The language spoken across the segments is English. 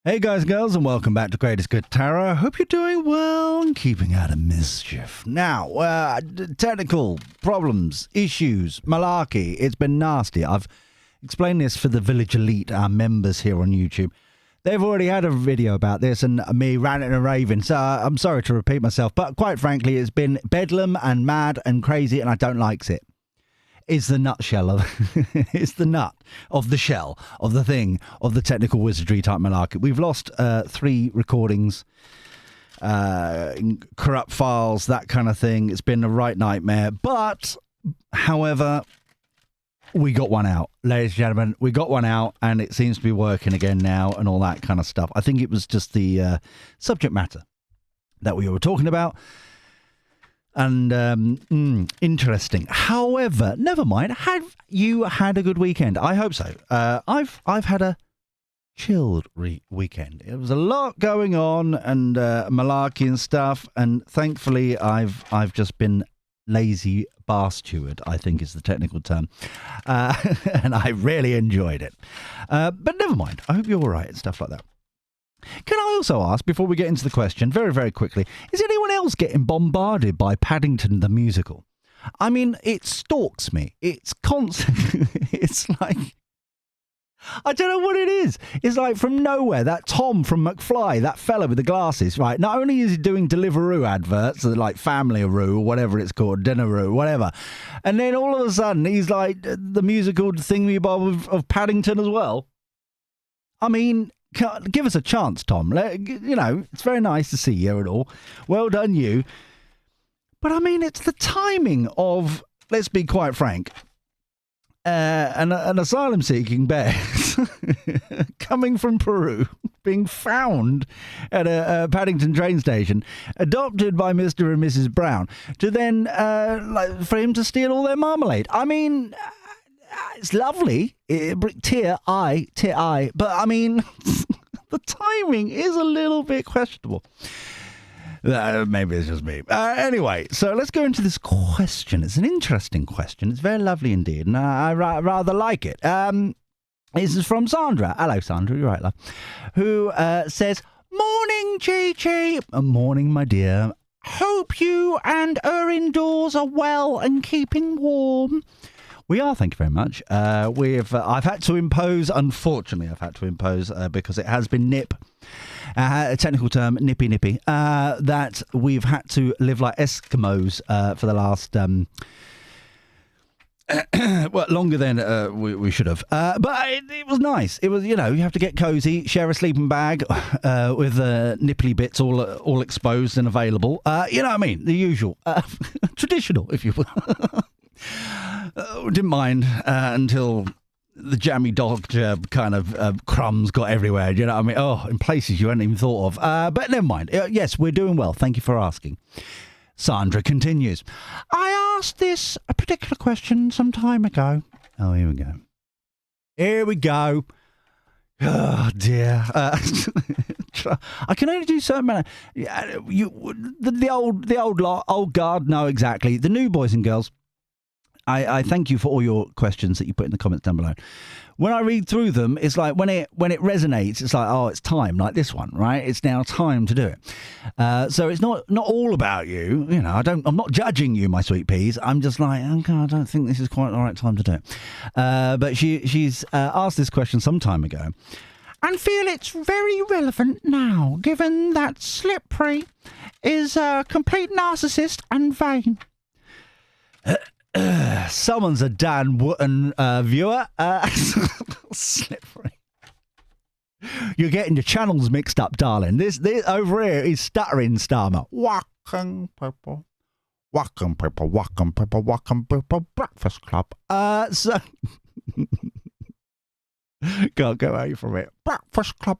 Hey guys and girls, and welcome back to Greatest Good Tarot. Hope you're doing well and keeping out of mischief. Now, technical problems, issues, malarkey, it's been nasty. I've explained this for the Village Elite, our members here on YouTube. They've already had a video about this and me ranting and raving, so I'm sorry to repeat myself, but quite frankly, it's been bedlam and mad and crazy, and I don't like it. Is the nutshell of it's the nut of the shell of the thing of the technical wizardry type malarkey. We've lost 3 recordings, corrupt files, that kind of thing. It's been a right nightmare. But, however, we got one out, ladies and gentlemen. We got one out, and it seems to be working again now, and all that kind of stuff. I think it was just the subject matter that we were talking about. And interesting. However, never mind. Have you had a good weekend? I hope so. I've had a chilled weekend. There was a lot going on and malarkey and stuff. And thankfully, I've just been lazy bar steward, I think is the technical term. And I really enjoyed it. But never mind. I hope you're all right and stuff like that. Can I also ask, before we get into the question, very, very quickly, is anyone else getting bombarded by Paddington the Musical? I mean, it stalks me. It's constant. It's like, I don't know what it is. It's like from nowhere, that Tom from McFly, that fella with the glasses, right? Not only is he doing Deliveroo adverts, like Family-a-roo or whatever it's called, Dinner-roo, whatever, and then all of a sudden he's like the musical thingy-bob of Paddington as well. I mean, give us a chance, Tom. You know, it's very nice to see you and all. Well done, you. But I mean, it's the timing of, let's be quite frank, an asylum-seeking bear coming from Peru, being found at a Paddington train station, adopted by Mr. and Mrs. Brown, to then, for him to steal all their marmalade. I mean, it's lovely, tear eye, but I mean, the timing is a little bit questionable. Maybe it's just me. Anyway, so let's go into this question. It's an interesting question. It's very lovely indeed, and I rather like it. This is from Sandra. Hello, Sandra. You're right, love. Who says, "Morning, Gigi. Morning, my dear. Hope you and her indoors are well and keeping warm." We are, thank you very much. I've had to impose, unfortunately, because it has been a technical term, nippy, that we've had to live like Eskimos for the last, well, longer than we should have. But it was nice. It was, you know, you have to get cozy, share a sleeping bag with nipply bits all exposed and available. You know what I mean? The usual. Traditional, if you will. Didn't mind until the jammy dog kind of crumbs got everywhere. You know what I mean? Oh, in places you hadn't even thought of. But never mind. Yes, we're doing well. Thank you for asking. Sandra continues. I asked this a particular question some time ago. Oh, here we go. Here we go. Oh dear. I can only do certain amount. The old guard know exactly. The new boys and girls. I thank you for all your questions that you put in the comments down below. When I read through them, it's like when it resonates, it's like, oh, it's time, like this one, right? It's now time to do it. So it's not all about you, you know. I'm not judging you, my sweet peas. I'm just like, okay, I don't think this is quite the right time to do it. But she's asked this question some time ago, and feel it's very relevant now, given that Slippery is a complete narcissist and vain. Someone's a Dan Wootton viewer. Slippery. You're getting your channels mixed up, darling. This over here is stuttering Starmer. Welcome people, Breakfast Club. So can't go away from it. Breakfast Club.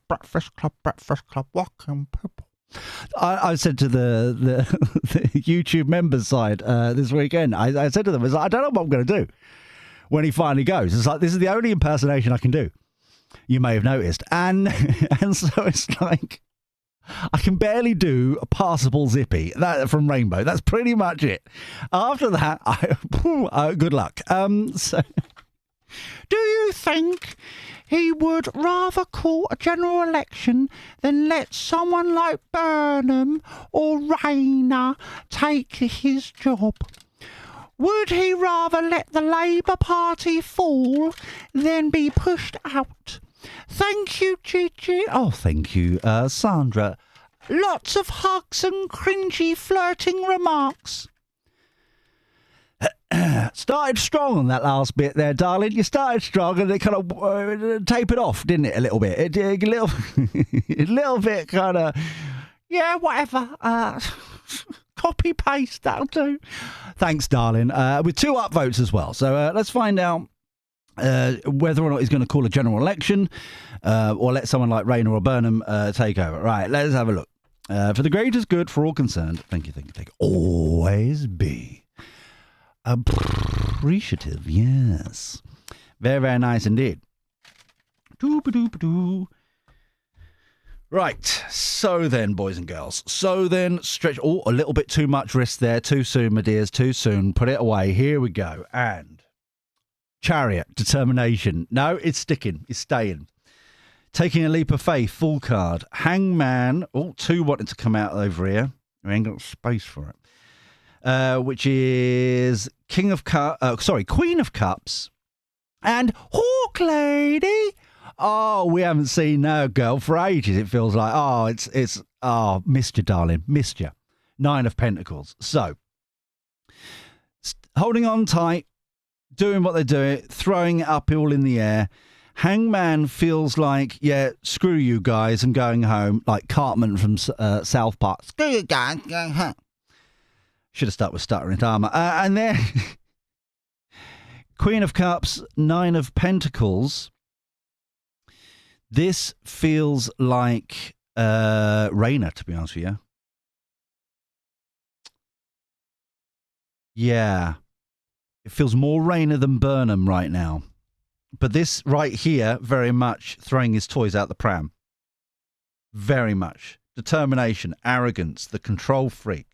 Welcome people. I said to the YouTube members side this weekend, I said to them, I don't know what I'm going to do when he finally goes. It's like, this is the only impersonation I can do. You may have noticed. And so it's like, I can barely do a passable Zippy from Rainbow. That's pretty much it. After that, good luck. So Do you think he would rather call a general election than let someone like Burnham or Rayner take his job? Would he rather let the Labour Party fall than be pushed out? Thank you, Gigi. Oh, thank you, Sandra. Lots of hugs and cringy flirting remarks. Started strong on that last bit there, darling. You started strong and it kind of tapered off, didn't it, a little bit? A little bit kind of, yeah, whatever. Copy paste, that'll do. Thanks, darling. With 2 upvotes as well. So let's find out whether or not he's going to call a general election or let someone like Rayner or Burnham take over. Right, let's have a look. For the greatest good for all concerned, thank you. Always be appreciative, yes. Very, very nice indeed. Doo-ba-doo-ba-doo. Right, so then, boys and girls. So then, stretch. Oh, a little bit too much wrist there. Too soon, my dears, too soon. Put it away. Here we go. And Chariot, determination. No, it's sticking. It's staying. Taking a leap of faith, full card. Hangman. Oh, 2 wanted to come out over here. We ain't got space for it. Which is Queen of Cups. And Hawk Lady. Oh, we haven't seen no girl for ages, it feels like. Oh, missed you, darling. Missed you. 9 of Pentacles. So, holding on tight, doing what they're doing, throwing it up all in the air. Hangman feels like, yeah, screw you guys, I'm going home. Like Cartman from South Park. Screw you guys, going home. Should have started with stuttering armor. And then Queen of Cups, 9 of Pentacles. This feels like Rayner, to be honest with you. Yeah. It feels more Rayner than Burnham right now. But this right here, very much throwing his toys out the pram. Very much. Determination, arrogance, the control freak.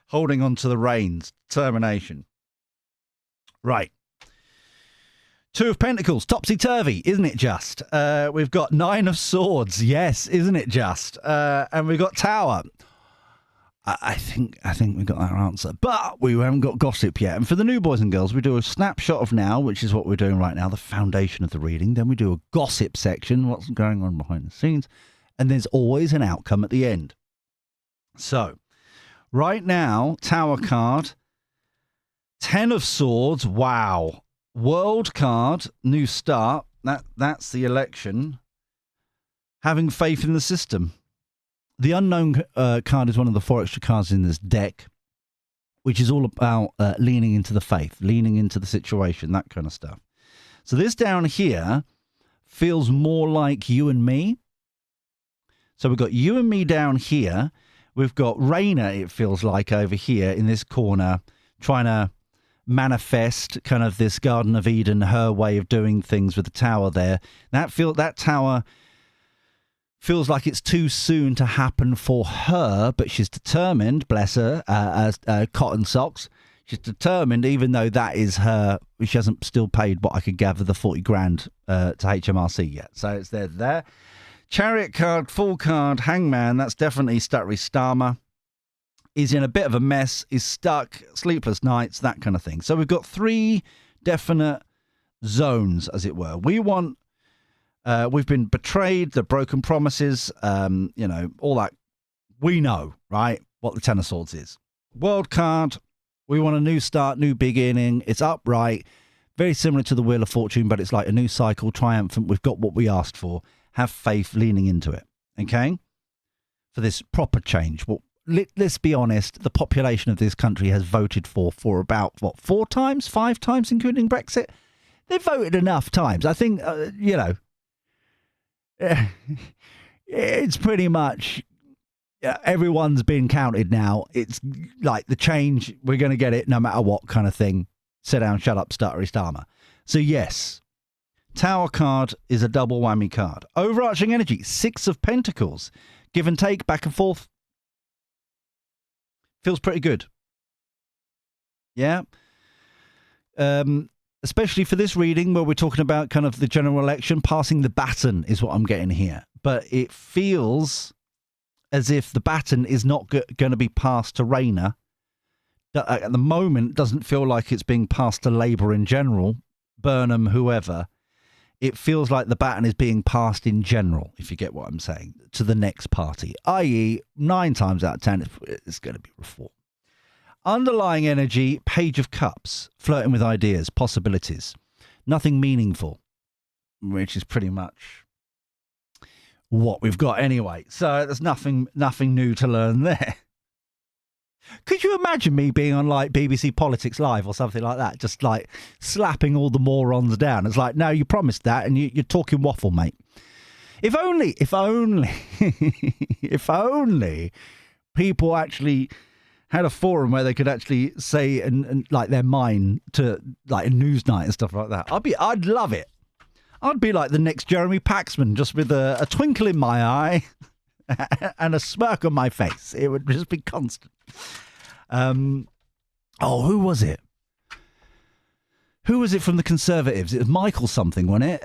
Holding on to the reins, determination. Right. 2 of Pentacles, topsy-turvy, isn't it just? We've got 9 of Swords, yes, isn't it just? And we've got Tower. I think we got our answer. But we haven't got gossip yet. And for the new boys and girls, we do a snapshot of now, which is what we're doing right now, the foundation of the reading. Then we do a gossip section, what's going on behind the scenes. And there's always an outcome at the end. So, right now, Tower card, 10 of Swords, wow. World card, new start. That's the election. Having faith in the system. The unknown card is one of the 4 extra cards in this deck, which is all about leaning into the faith, leaning into the situation, that kind of stuff. So this down here feels more like you and me. So we've got you and me down here. We've got Rayner, it feels like, over here in this corner, trying to manifest kind of this Garden of Eden, her way of doing things with the tower there. That tower feels like it's too soon to happen for her, but she's determined, bless her, cotton socks. She's determined, even though that is her, she hasn't still paid what I could gather, the 40 grand to HMRC yet. So it's there. Chariot card, full card, Hangman, that's definitely stuttery Starmer. He's in a bit of a mess, he's stuck, sleepless nights, that kind of thing. So we've got 3 definite zones, as it were. We want, we've been betrayed, the broken promises, all that. We know, right, what the 10 of Swords is. World card, we want a new start, new beginning. It's upright, very similar to the Wheel of Fortune, but it's like a new cycle, triumphant. We've got what we asked for. Have faith, leaning into it, okay? For this proper change. Well, let's be honest, the population of this country has voted for about, 4 times, 5 times, including Brexit? They've voted enough times. I think, it's pretty much, everyone's been counted now. It's like the change, we're going to get it no matter what kind of thing. Sit down, shut up, stuttery Starmer. So yes, Tower card is a double whammy card. Overarching energy, 6 of Pentacles. Give and take, back and forth. Feels pretty good. Yeah. especially for this reading where we're talking about kind of the general election, passing the baton is what I'm getting here. But it feels as if the baton is not going to be passed to Rayner. At the moment, doesn't feel like it's being passed to Labour in general, Burnham, whoever. It feels like the baton is being passed in general, if you get what I'm saying, to the next party, i.e. 9 times out of 10, it's going to be Reform. Underlying energy, Page of Cups, flirting with ideas, possibilities, nothing meaningful, which is pretty much what we've got anyway. So there's nothing new to learn there. Could you imagine me being on like BBC Politics Live or something like that, just like slapping all the morons down? It's like, no, you promised that, and you're talking waffle, mate. If only, if only people actually had a forum where they could actually say and like their mind to like a news night and stuff like that. I'd love it. I'd be like the next Jeremy Paxman, just with a twinkle in my eye and a smirk on my face. It would just be constant. Who was it? Who was it from the Conservatives? It was Michael something, wasn't it?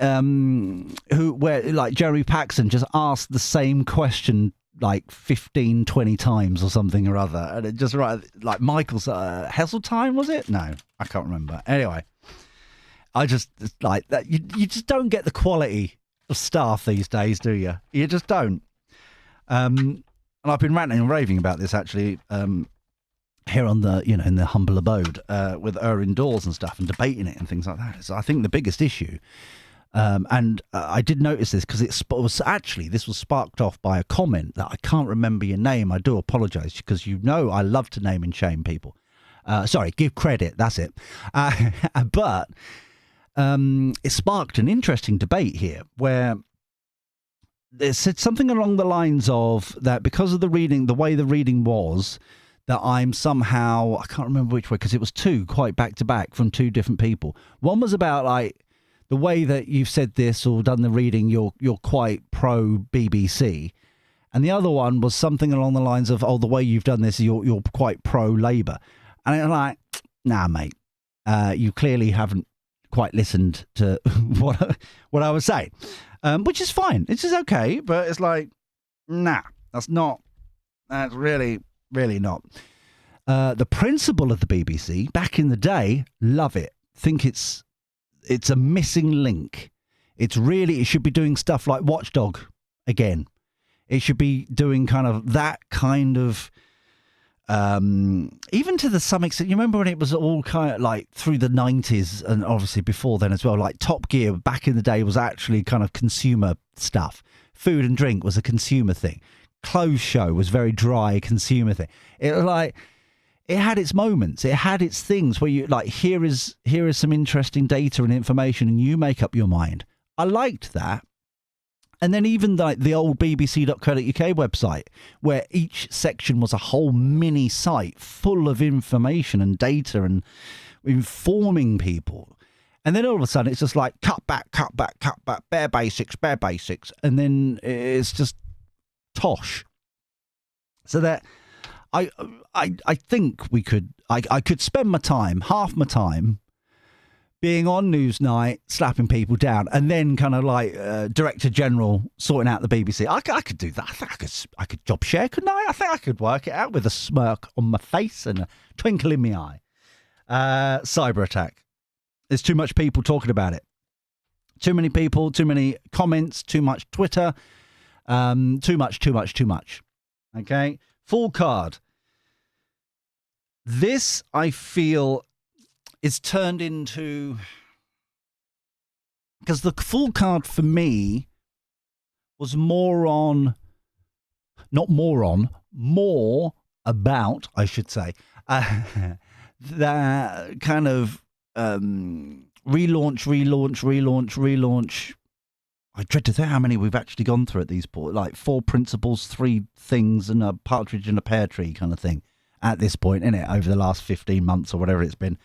Where like Jeremy Paxman just asked the same question like 15, 20 times or something or other. And it just like Michael's Heseltine, was it? No, I can't remember. Anyway, I just like that. You just don't get the quality of staff these days, do you? You just don't. And I've been ranting and raving about this actually here on the, in the humble abode with her indoors and stuff and debating it and things like that. So I think the biggest issue, and I did notice this because this was sparked off by a comment that I can't remember your name. I do apologise because I love to name and shame people. Sorry, give credit. That's it. But it sparked an interesting debate here where they said something along the lines of that because of the way the reading was, that I'm somehow, I can't remember which way, because it was 2 quite back to back from 2 different people. One was about like the way that you've said this or done the reading, you're quite pro BBC. And the other one was something along the lines of, the way you've done this, you're quite pro Labour. And I'm like, nah, mate, you clearly haven't quite listened to what I was saying, which is fine. It's just okay. But it's like, nah, that's really not. The principle of the BBC back in the day, love it. Think it's a missing link. It should be doing stuff like Watchdog again. It should be doing kind of that kind of, even to some extent. You remember when it was all kind of like through the 90s and obviously before then as well, like Top Gear back in the day was actually kind of consumer stuff. Food and drink was a consumer thing. Clothes show was very dry consumer thing. It was like, it had its moments. It had its things where you like, here is some interesting data and information and you make up your mind. I liked that. And then even like the old bbc.co.uk website, where each section was a whole mini site full of information and data and informing people. And then all of a sudden it's just like cut back, bare basics. And then it's just tosh. So that I think I could spend half my time being on Newsnight, slapping people down, and then kind of like Director General sorting out the BBC. I could do that. I think I could job share, couldn't I? I think I could work it out with a smirk on my face and a twinkle in my eye. Cyber attack. There's too much people talking about it. Too many people, too many comments, too much Twitter. Too much. Okay. Full card. This, I feel, is turned into, because the full card for me was more about, I should say, that kind of relaunch. I dread to think how many we've actually gone through at these points, like 4 principles, 3 things, and a partridge in a pear tree kind of thing at this point, innit? Over the last 15 months or whatever it's been.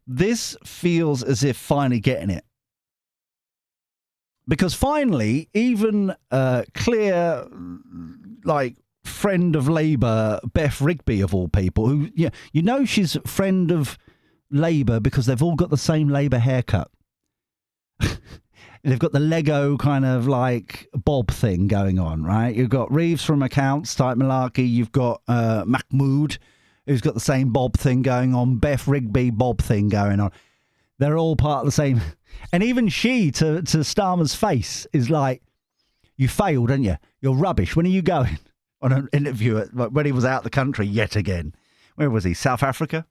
This feels as if finally getting it. Because finally, even clear, like, friend of Labour, Beth Rigby of all people, who, she's friend of Labour because they've all got the same Labour haircut. They've got the Lego kind of like bob thing going on, right? You've got Reeves from Accounts type malarkey. You've got Mahmood, who's got the same bob thing going on. Beth Rigby bob thing going on. They're all part of the same. And even she, to Starmer's face, is like, you failed, didn't you? You're rubbish. When are you going? On an interview when he was out the country yet again. Where was he? South Africa?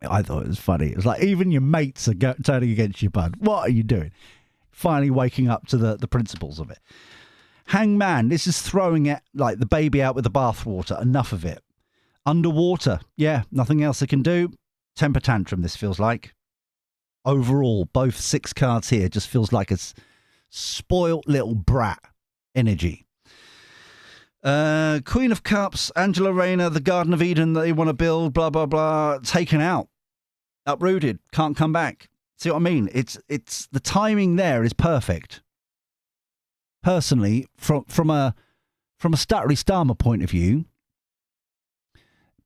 I thought it was funny. It was like, even your mates are turning against you, bud. What are you doing? Finally waking up to the principles of it. Hangman, this is throwing it like the baby out with the bathwater. Enough of it. Underwater, yeah, nothing else they can do. Temper tantrum, this feels like. Overall, both 6 cards here just feels like a spoilt little brat energy. Queen of Cups, Angela Rayner, the Garden of Eden that they want to build, blah, blah, blah, taken out. Uprooted, can't come back. See what I mean? It's the timing there is perfect. Personally, from a stuttery Starmer point of view,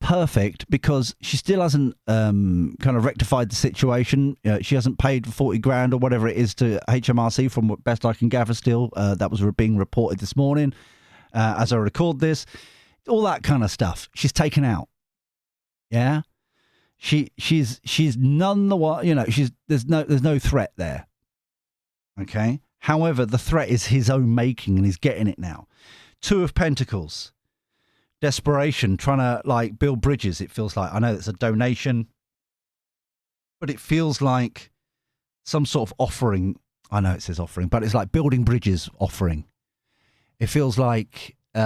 perfect because she still hasn't kind of rectified the situation. She hasn't paid 40 grand or whatever it is to HMRC from what best I can gather still. That was being reported this morning as I record this. All that kind of stuff. She's taken out. Yeah. She's none the while, there's no threat there. Okay. However, the threat is his own making and he's getting it now. 2 of Pentacles. Desperation, trying to like build bridges. It feels like, I know it's a donation, but it feels like some sort of offering. I know it says offering, but it's like building bridges offering. It feels like, if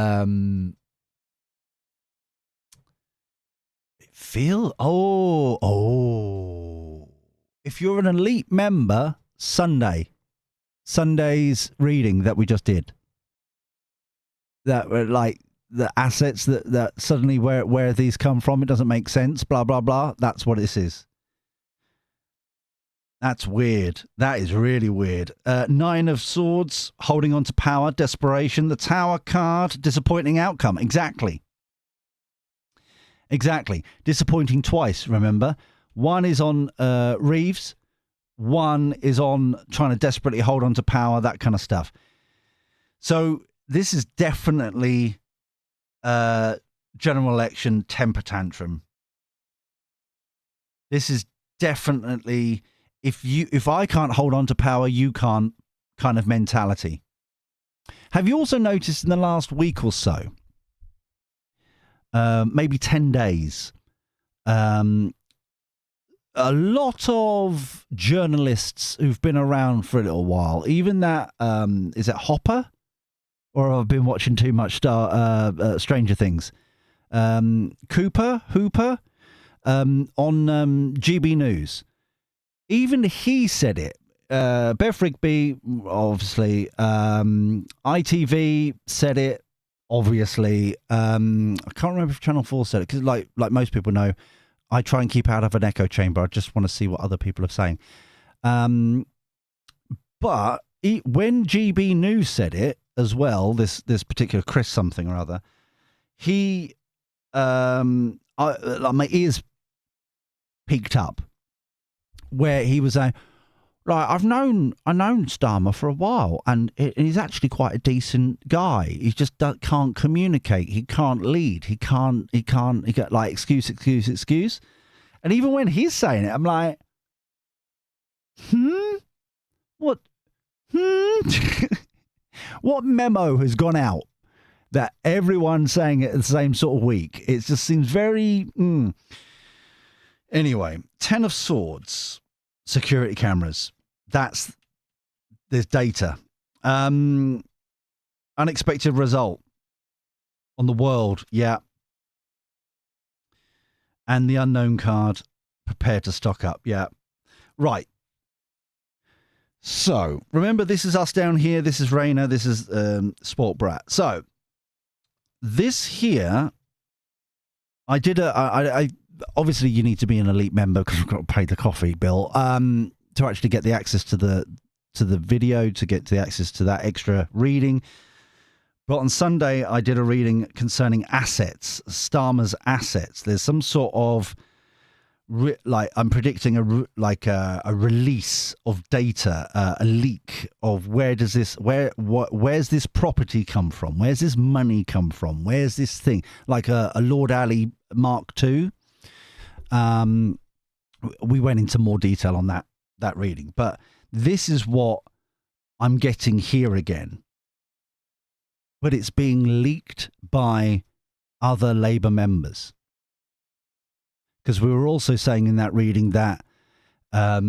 you're an elite member, Sunday's reading that we just did, that were like the assets that suddenly where these come from, it doesn't make sense, blah, blah, blah. That's what this is. That's weird. That is really weird. 9 of Swords, holding on to power, desperation. The Tower card, disappointing outcome. Exactly. Disappointing twice, remember? One is on Reeves. One is on trying to desperately hold on to power, that kind of stuff. So this is definitely general election temper tantrum. This is definitely, if I can't hold on to power, you can't kind of mentality. Have you also noticed in the last week or so, maybe 10 days, a lot of journalists who've been around for a little while, even that, is it Hopper? Or I've been watching too much Stranger Things. Hooper, on GB News. Even he said it. Beth Rigby, obviously. ITV said it, obviously. I can't remember if Channel 4 said it, because like most people know, I try and keep out of an echo chamber. I just want to see what other people are saying. But when GB News said it as well, this particular Chris something or other, he, my ears peaked up, where he was saying, right, I've known Starmer for a while, and he's actually quite a decent guy. He just can't communicate. He can't lead. He got like excuse. And even when he's saying it, I'm like, what? What memo has gone out that everyone's saying it the same sort of week? It just seems very. Anyway, 10 of Swords, security cameras. There's data. Unexpected result on the world, yeah. And the unknown card, prepare to stock up, yeah. Right. So, remember, this is us down here. This is Rayner. This is Sport Brat. So, this here, I did I obviously you need to be an elite member because we've got to pay the coffee bill to actually get the access to the video, to get the access to that extra reading. But on Sunday, I did a reading concerning assets, Starmer's assets. There's some sort of like I'm predicting a release of data, a leak of where's this property come from? Where's this money come from? Where's this thing? Like a Lord Alley Mark II. We went into more detail on that reading, but this is what I'm getting here again. But it's being leaked by other Labour members. Because we were also saying in that reading that I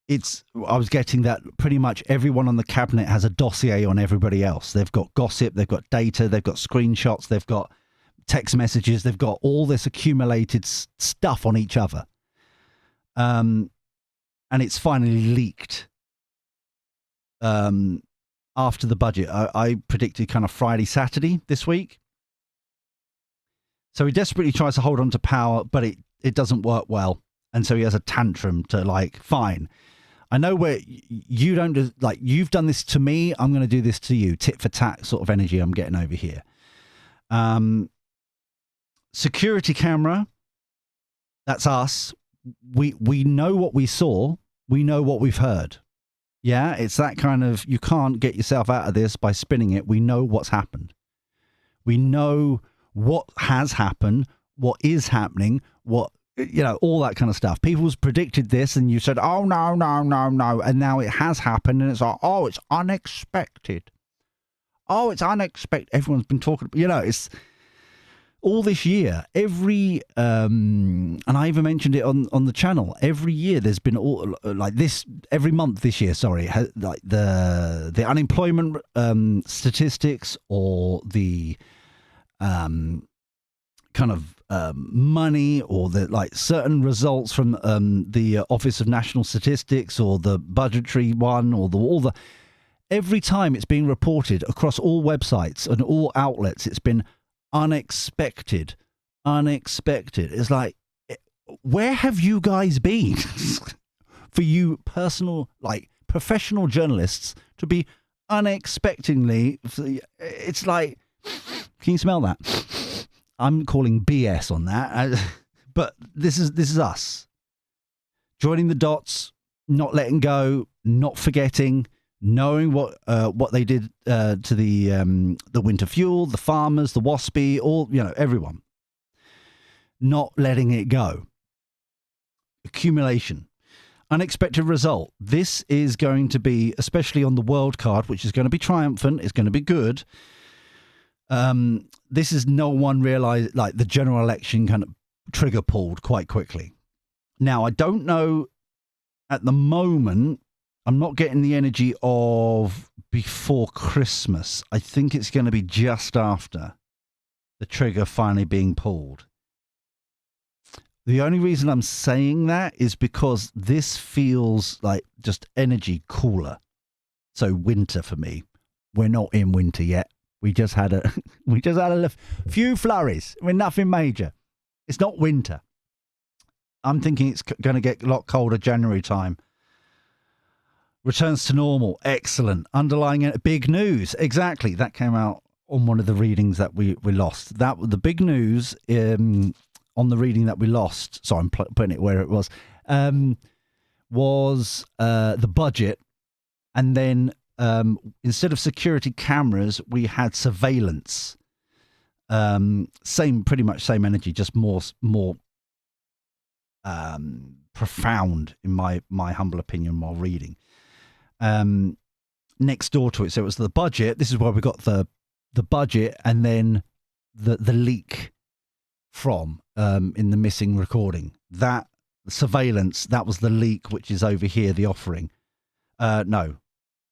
was getting that pretty much everyone on the cabinet has a dossier on everybody else. They've got gossip, they've got data, they've got screenshots, they've got text messages, they've got all this accumulated stuff on each other. And it's finally leaked after the budget. I predicted kind of Friday, Saturday this week. So he desperately tries to hold on to power, but it doesn't work well. And so he has a tantrum to like, fine, I know where you don't, like, you've done this to me, I'm going to do this to you. Tit for tat sort of energy I'm getting over here. Security camera, that's us. We know what we saw. We know what we've heard. Yeah, it's that kind of, you can't get yourself out of this by spinning it. We know what's happened. We know what has happened, what is happening, what, you know, all that kind of stuff. People's predicted this and you said, oh, no, no, no, no. And now it has happened and it's like, oh, it's unexpected. Oh, it's unexpected. Everyone's been talking, you know, it's all this year, and I even mentioned it on the channel, every year there's been all like this, every month this year, sorry, like the unemployment statistics or the kind of money or the like certain results from the Office of National Statistics or the budgetary one or all the every time it's being reported across all websites and all outlets, it's been unexpected. It's like, where have you guys been for you personal, like professional journalists to be unexpectedly? It's like, can you smell that? I'm calling BS on that. But this is us joining the dots, not letting go, not forgetting, knowing what they did to the winter fuel, the farmers, the WASPy, all, you know, everyone, not letting it go. Accumulation, unexpected result. This is going to be, especially on the world card, which is going to be triumphant. It's going to be good. This is no one realized, like the general election kind of trigger pulled quite quickly. Now, I don't know at the moment. I'm not getting the energy of before Christmas. I think it's going to be just after the trigger finally being pulled. The only reason I'm saying that is because this feels like just energy cooler. So winter for me. We're not in winter yet. We just had a few flurries. We're nothing major. It's not winter. I'm thinking it's going to get a lot colder January time. Returns to normal. Excellent. Underlying big news. Exactly. That came out on one of the readings that we lost. That the big news on the reading that we lost. So I'm putting it where it was the budget. And then instead of security cameras, we had surveillance. Pretty much same energy, just more profound in my humble opinion while reading. Next door to it, so it was the budget. This is where we got the budget, and then the leak from in the missing recording. That surveillance, that was the leak, which is over here, the offering.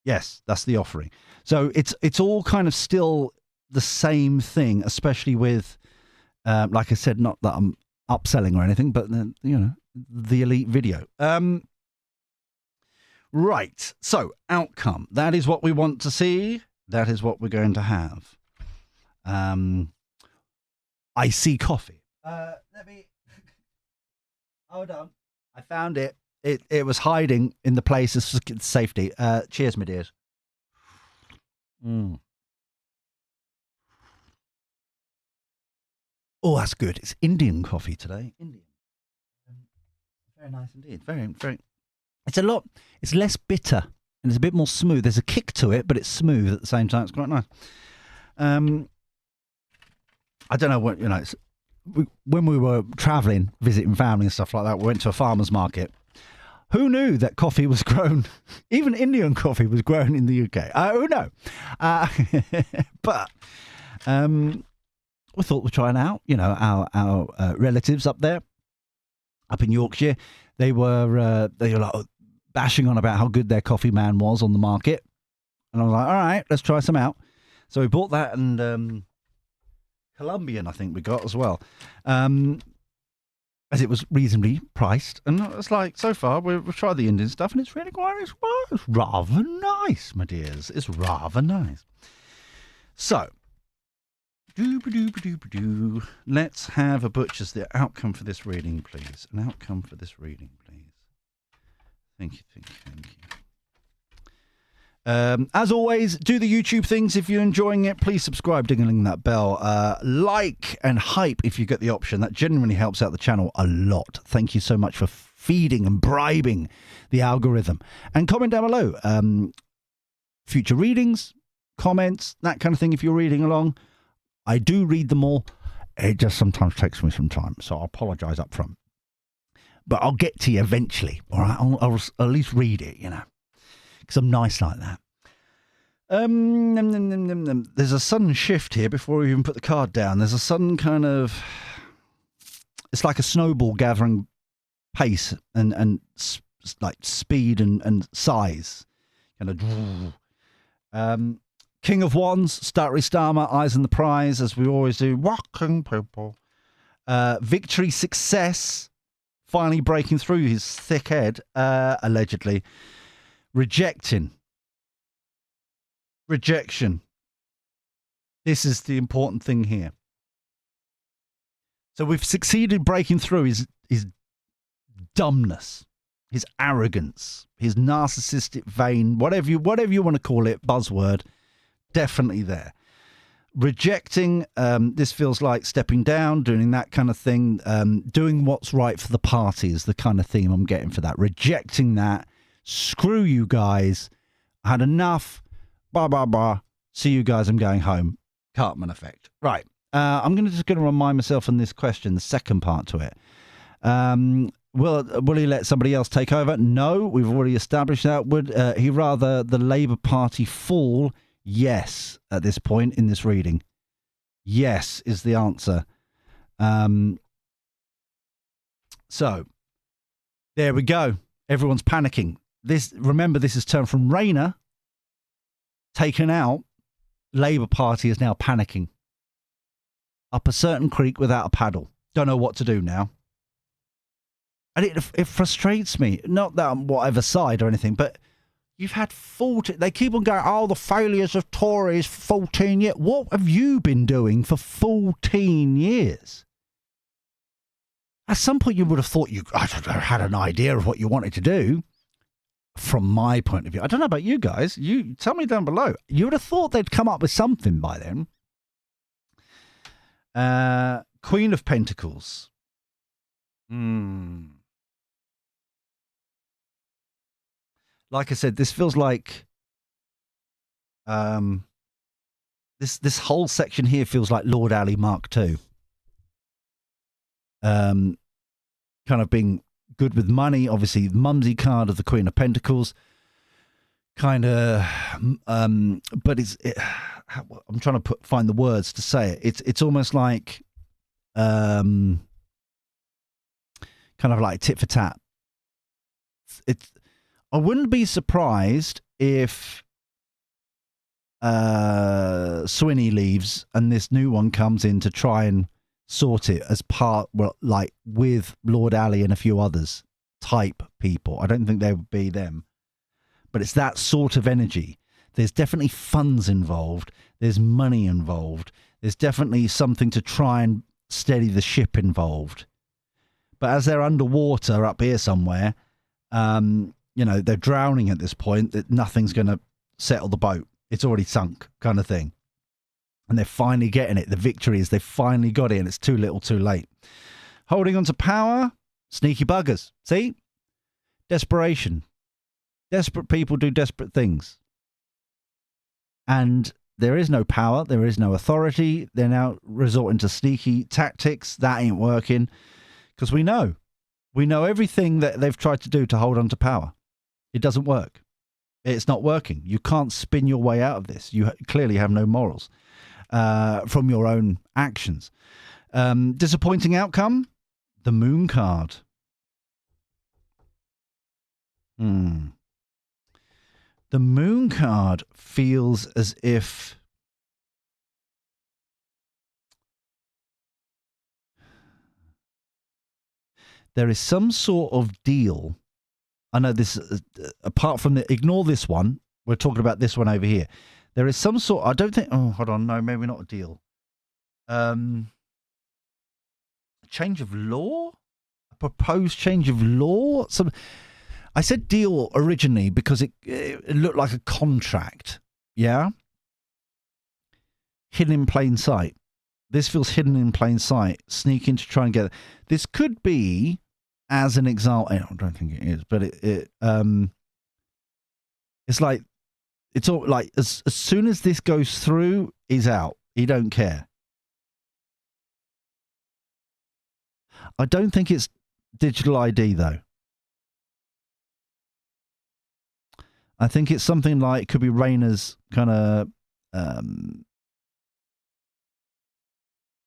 Yes, that's the offering. So it's all kind of still the same thing, especially with like I said, not that I'm upselling or anything, but you know, the elite video. Right. So outcome. That is what we want to see. That is what we're going to have. I see coffee. Let me hold on. I found it. It was hiding in the place of safety. Cheers, my dears. Oh, that's good. It's Indian coffee today. Indian. Very nice indeed. Very, very. It's a lot. It's less bitter and it's a bit more smooth. There's a kick to it, but it's smooth at the same time. It's quite nice. I don't know what when we were traveling, visiting family and stuff like that, we went to a farmer's market. Who knew that coffee was grown, even Indian coffee was grown in the UK? Who knew? But we thought we'd try it out. Our relatives up there, up in Yorkshire, they were like bashing on about how good their coffee man was on the market. And I was like, all right, let's try some out. So we bought that and Colombian, I think we got as well. As it was reasonably priced. And it's like, so far, we've tried the Indian stuff, and it's really it's rather nice, my dears. It's rather nice. So, let's have a butcher's the outcome for this reading, please. An outcome for this reading, please. Thank you. As always, do the YouTube things if you're enjoying it. Please subscribe, dingling that bell. Like and hype if you get the option. That genuinely helps out the channel a lot. Thank you so much for feeding and bribing the algorithm. And comment down below. Future readings, comments, that kind of thing if you're reading along. I do read them all. It just sometimes takes me some time, so I apologise up front. But I'll get to you eventually, all right? I'll at least read it, because I'm nice like that. There's a sudden shift here before we even put the card down. There's a sudden kind of... It's like a snowball gathering pace and like speed and size. Kind of... King of Wands, Starmer, eyes on the prize, as we always do. Walking people. Victory, success. Finally breaking through his thick head, allegedly. Rejection. This is the important thing here. So we've succeeded breaking through his dumbness, his arrogance, his narcissistic vein, whatever you want to call it, buzzword, definitely there. Rejecting, this feels like stepping down, doing that kind of thing, doing what's right for the party is the kind of theme I'm getting for that. Rejecting that. Screw you guys. I had enough. Blah, blah, blah. See you guys. I'm going home. Cartman effect. Right. I'm just going to remind myself on this question, the second part to it. Will he let somebody else take over? No, we've already established that. Would he rather the Labour Party fall? Yes, at this point in this reading. Yes is the answer. So, there we go. Everyone's panicking. Remember, this is turned from Rayner, taken out. Labour Party is now panicking. Up a certain creek without a paddle. Don't know what to do now. And it frustrates me. Not that I'm whatever side or anything, but you've had 40... They keep on going, the failures of Tories for 14 years. What have you been doing for 14 years? At some point, you would have thought you had an idea of what you wanted to do. From my point of view, I don't know about you guys. You tell me down below. You would have thought they'd come up with something by then. Queen of Pentacles. Like I said, this feels like this whole section here feels like Lord Ali Mark II. Kind of being good with money, obviously mumsy card of the Queen of Pentacles, kind of but I'm trying to find the words to say it. It's almost like kind of like tit for tat. I wouldn't be surprised if Swinny leaves and this new one comes in to try and sort it as part, well, like with Lord Ali and a few others type people. I don't think they would be them, but it's that sort of energy. There's definitely funds involved. There's money involved. There's definitely something to try and steady the ship involved. But as they're underwater up here somewhere, they're drowning at this point, that nothing's going to settle the boat. It's already sunk kind of thing. And they're finally getting it. The victory is they've finally got it, and it's too little too late. Holding on to power. Sneaky buggers. See? Desperation. Desperate people do desperate things. And there is no power. There is no authority. They're now resorting to sneaky tactics. That ain't working. Because we know. We know everything that they've tried to do to hold on to power. It doesn't work. It's not working. You can't spin your way out of this. You clearly have no morals from your own actions. Disappointing outcome? The Moon card. The Moon card feels as if there is some sort of deal. I know this, apart from ignore this one. We're talking about this one over here. There is some sort, I don't think, oh, hold on. No, maybe not a deal. A change of law? A proposed change of law? I said deal originally because it looked like a contract. Yeah? Hidden in plain sight. This feels hidden in plain sight. Sneaking to try and get it. This could be, as an example, I don't think it is, but it's like, it's all like, as soon as this goes through, he's out. He don't care. I don't think it's digital ID, though. I think it's something like, it could be Rayner's kind of,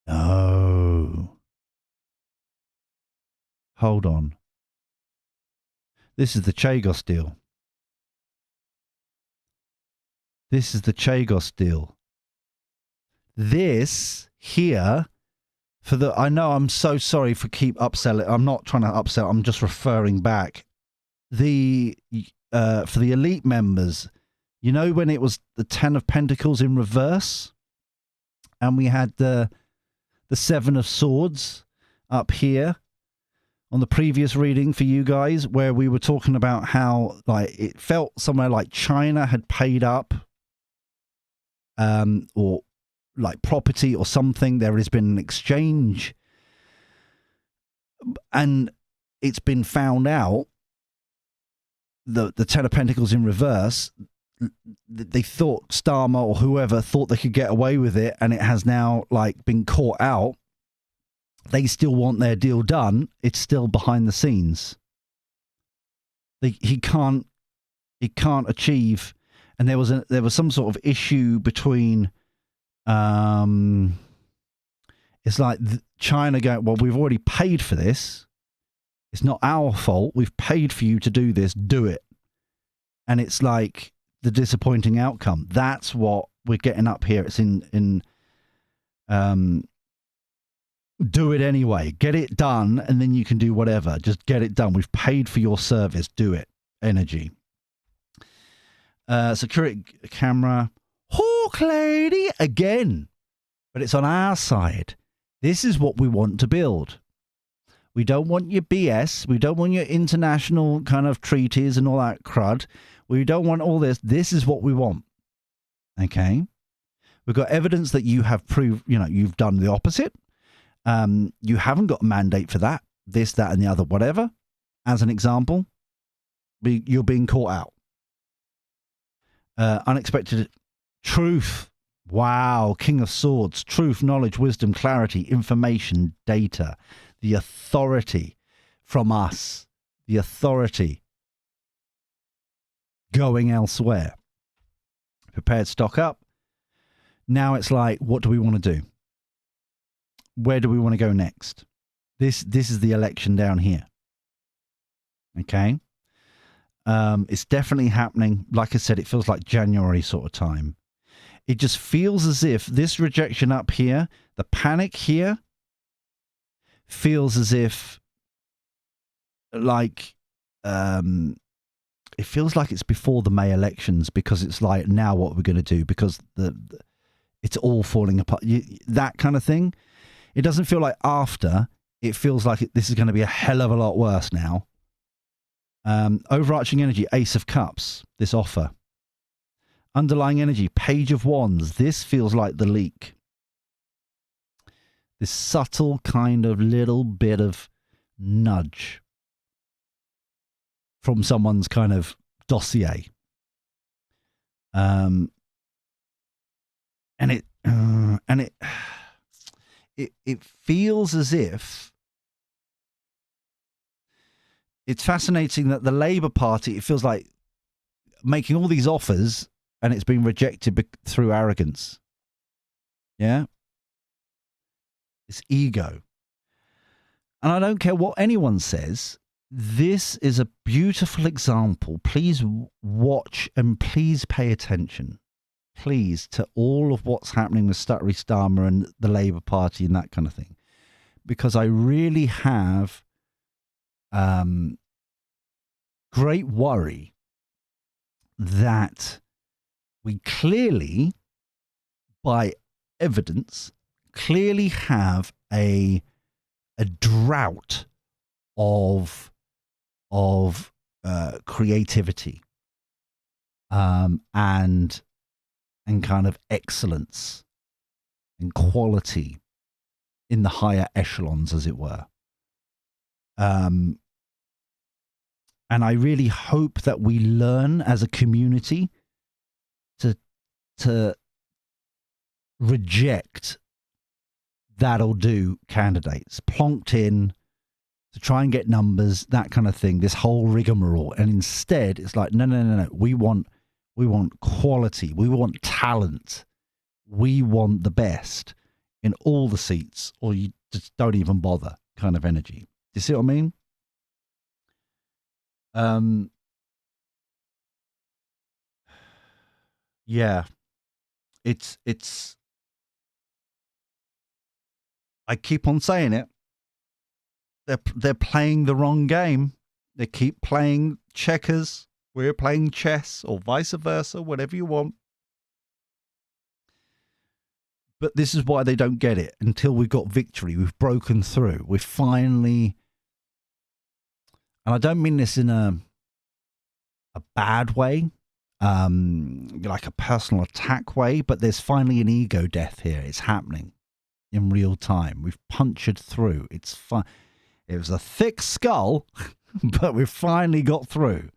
oh. Hold on. This is the Chagos deal. This is the Chagos deal. This here, for the, I know I'm so sorry for keep upselling. I'm not trying to upsell. I'm just referring back. The, for the elite members, you know, when it was the 10 of Pentacles in reverse and we had the 7 of Swords up here on the previous reading for you guys, where we were talking about how, like, it felt somewhere like China had paid up, or like property or something. There has been an exchange, and it's been found out. The 10 of Pentacles in reverse, they thought Starmer or whoever thought they could get away with it, and it has now like been caught out. They still want their deal done. It's still behind the scenes. He can't achieve, and there was some sort of issue between. It's like China going, well, we've already paid for this. It's not our fault. We've paid for you to do this. Do it. And it's like the disappointing outcome. That's what we're getting up here. It's in do it anyway. Get it done, and then you can do whatever. Just get it done. We've paid for your service. Do it. Energy. Security camera. Hawk lady again. But it's on our side. This is what we want to build. We don't want your BS. We don't want your international kind of treaties and all that crud. We don't want all this. This is what we want. Okay? We've got evidence that you have proved, you know, you've done the opposite. You haven't got a mandate for that, this, that, and the other, whatever. As an example, you're being caught out. Unexpected truth. Wow. King of Swords. Truth, knowledge, wisdom, clarity, information, data. The authority from us. The authority going elsewhere. Prepared stock up. Now it's like, what do we want to do? Where do we want to go next? This is the election down here. Okay. It's definitely happening. Like I said, it feels like January sort of time. It just feels as if this rejection up here, the panic here, feels as if like it feels like it's before the May elections, because it's like, now what we're going to do, because it's all falling apart. That kind of thing. It doesn't feel like after. It feels like this is going to be a hell of a lot worse now. Overarching energy, Ace of Cups, this offer. Underlying energy, Page of Wands. This feels like the leak. This subtle kind of little bit of nudge from someone's kind of dossier. And it feels as if it's fascinating that the Labour Party, it feels like making all these offers and it's been rejected through arrogance. Yeah? It's ego. And I don't care what anyone says. This is a beautiful example. Please watch and please pay attention. Please, to all of what's happening with Starmer and the Labour Party and that kind of thing. Because I really have great worry that we clearly, by evidence, clearly have a drought of creativity and kind of excellence and quality in the higher echelons, as it were. And I really hope that we learn as a community to reject that'll do candidates plonked in to try and get numbers, that kind of thing, this whole rigmarole. And instead it's like, no. We want quality. We want talent. We want the best in all the seats, or you just don't even bother kind of energy. Do you see what I mean? Yeah, it's, I keep on saying it. They're playing the wrong game. They keep playing checkers. We're playing chess, or vice versa, whatever you want. But this is why they don't get it. Until we've got victory, we've broken through. We're finally, and I don't mean this in a bad way, like a personal attack way, but there's finally an ego death here. It's happening in real time. We've punctured through. It's fun. It was a thick skull, but we've finally got through.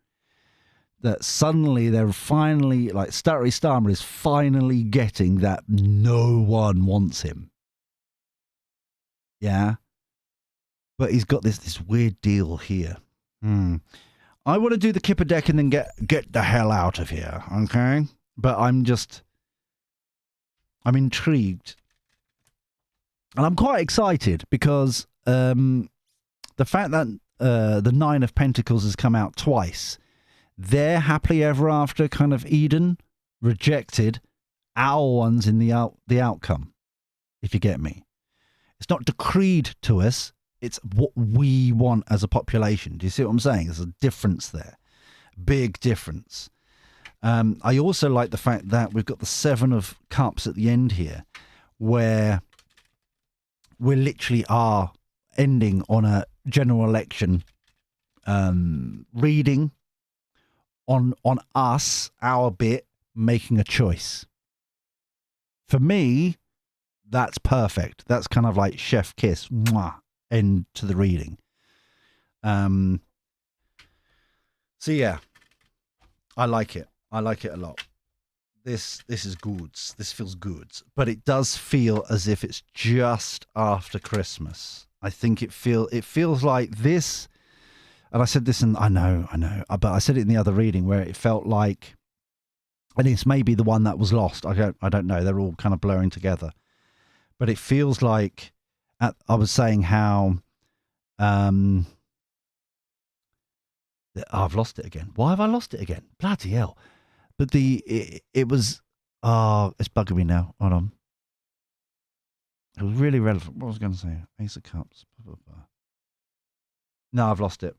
That suddenly they're finally, like, Starmer is finally getting that no one wants him. Yeah? But he's got this weird deal here. I want to do the Kipper deck and then get the hell out of here, okay? But I'm intrigued. And I'm quite excited because the fact that the Nine of Pentacles has come out twice, their happily ever after kind of Eden rejected our ones in the outcome, if you get me. It's not decreed to us. It's what we want as a population. Do you see what I'm saying? There's a difference there. Big difference. I also like the fact that we've got the Seven of Cups at the end here, where we literally are ending on a general election reading on us, our bit, making a choice. For me, that's perfect. That's kind of like chef kiss, mwah, end to the reading. So yeah, I like it. I like it a lot. This is good. This feels good, but it does feel as if it's just after Christmas. I think it feels like this. And I said this, and I know, but I said it in the other reading where it felt like, and it's maybe the one that was lost. I don't know. They're all kind of blurring together, but it feels like I was saying how I've lost it again. Why have I lost it again? Bloody hell! But it was it's bugging me now. Hold on. It was really relevant. What was I going to say? Ace of Cups. Blah, blah, blah. No, I've lost it.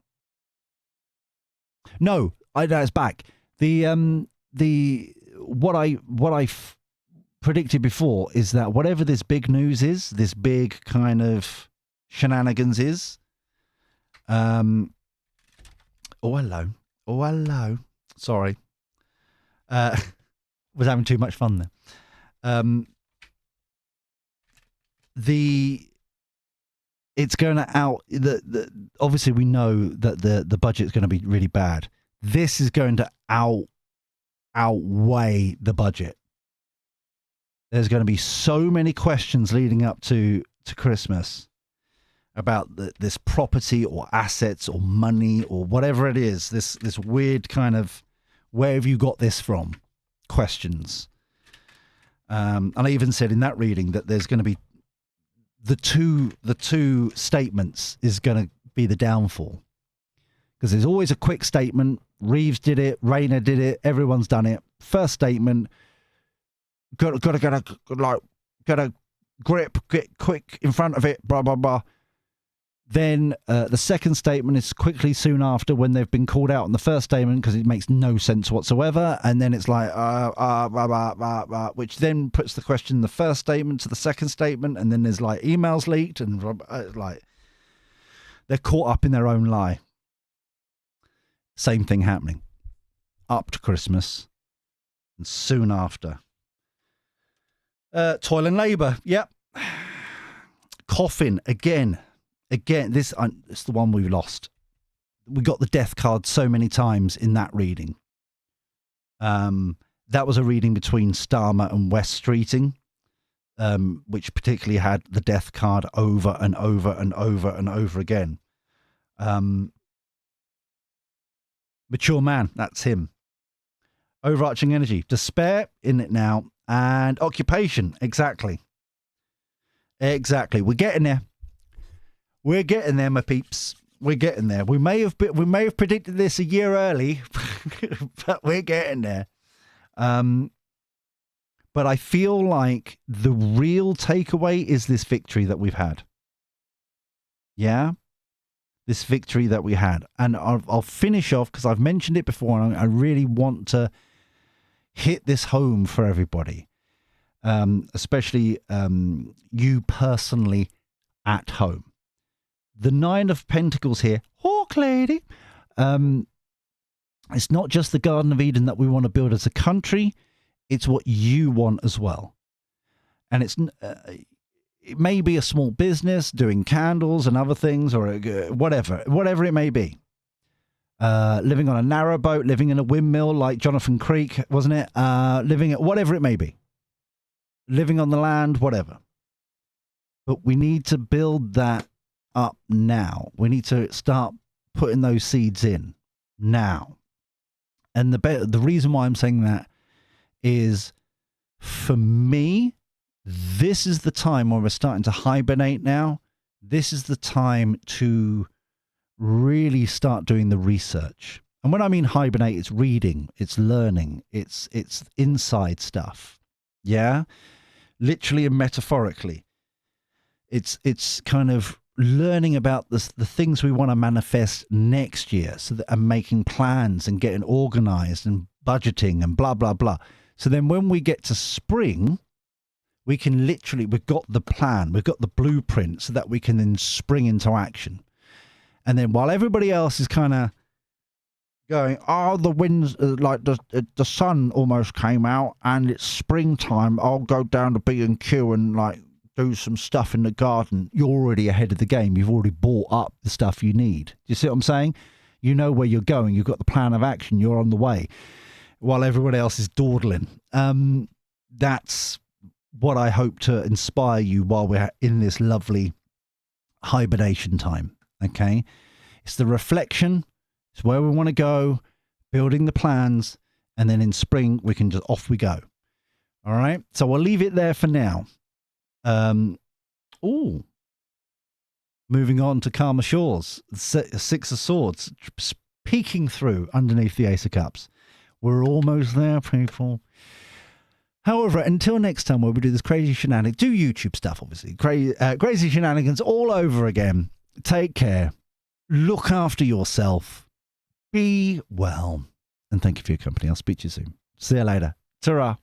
No, I know it's back. What I predicted before is that whatever this big news is, this big kind of shenanigans is. Oh hello. Sorry. Was having too much fun there. it's going to obviously we know that the budget's going to be really bad. This is going to outweigh the budget. There's going to be so many questions leading up to Christmas about this property or assets or money or whatever it is. This weird kind of, where have you got this from? Questions. And I even said in that reading that there's going to be the two statements is going to be the downfall, because there's always a quick statement. Reeves did it, Rayner did it, everyone's done it. First statement, gotta grip, get quick in front of it, blah blah blah. Then the second statement is quickly soon after, when they've been called out on the first statement because it makes no sense whatsoever. And then it's like, which then puts the question in the first statement to the second statement. And then there's like emails leaked and like they're caught up in their own lie. Same thing happening up to Christmas and soon after. Toil and labour. Yep. Coffin again. This it's the one we lost. We got the death card so many times in that reading. That was a reading between Starmer and West Streeting, which particularly had the death card over and over and over and over again. Mature man, that's him. Overarching energy, despair in it now, and occupation. Exactly. We're getting there. We're getting there, my peeps. We're getting there. We may have predicted this a year early, but we're getting there. But I feel like the real takeaway is this victory that we've had. Yeah, this victory that we had, and I'll finish off because I've mentioned it before, and I really want to hit this home for everybody, especially you personally at home. The Nine of Pentacles here, Hawk Lady. It's not just the Garden of Eden that we want to build as a country. It's what you want as well. And it may be a small business doing candles and other things, or whatever it may be. Living on a narrow boat, living in a windmill like Jonathan Creek, wasn't it? Living at whatever it may be. Living on the land, whatever. But we need to build that up now. We need to start putting those seeds in now. And the reason why I'm saying that is, for me, this is the time where we're starting to hibernate now. This is the time to really start doing the research. And when I mean hibernate, it's reading, it's learning, it's inside stuff. Yeah? Literally and metaphorically. It's kind of learning about the things we want to manifest next year, and making plans and getting organized and budgeting and blah, blah, blah. So then when we get to spring, we can we've got the plan, we've got the blueprint, so that we can then spring into action. And then while everybody else is kind of going, the winds, like the sun almost came out and it's springtime, I'll go down to B&Q and like do some stuff in the garden. You're already ahead of the game. You've already bought up the stuff you need. Do you see what I'm saying? You know where you're going. You've got the plan of action. You're on the way while everyone else is dawdling. That's what I hope to inspire you while we're in this lovely hibernation time. Okay. It's the reflection. It's where we want to go, building the plans. And then in spring, we can off we go. All right. So we'll leave it there for now. Moving on to calmer shores, Six of Swords peeking through underneath the Ace of Cups. We're almost there, people. However, until next time, where we do this crazy shenanigans, do YouTube stuff, obviously, crazy shenanigans all over again. Take care, look after yourself, be well, and thank you for your company. I'll speak to you soon. See you later. Ta-ra.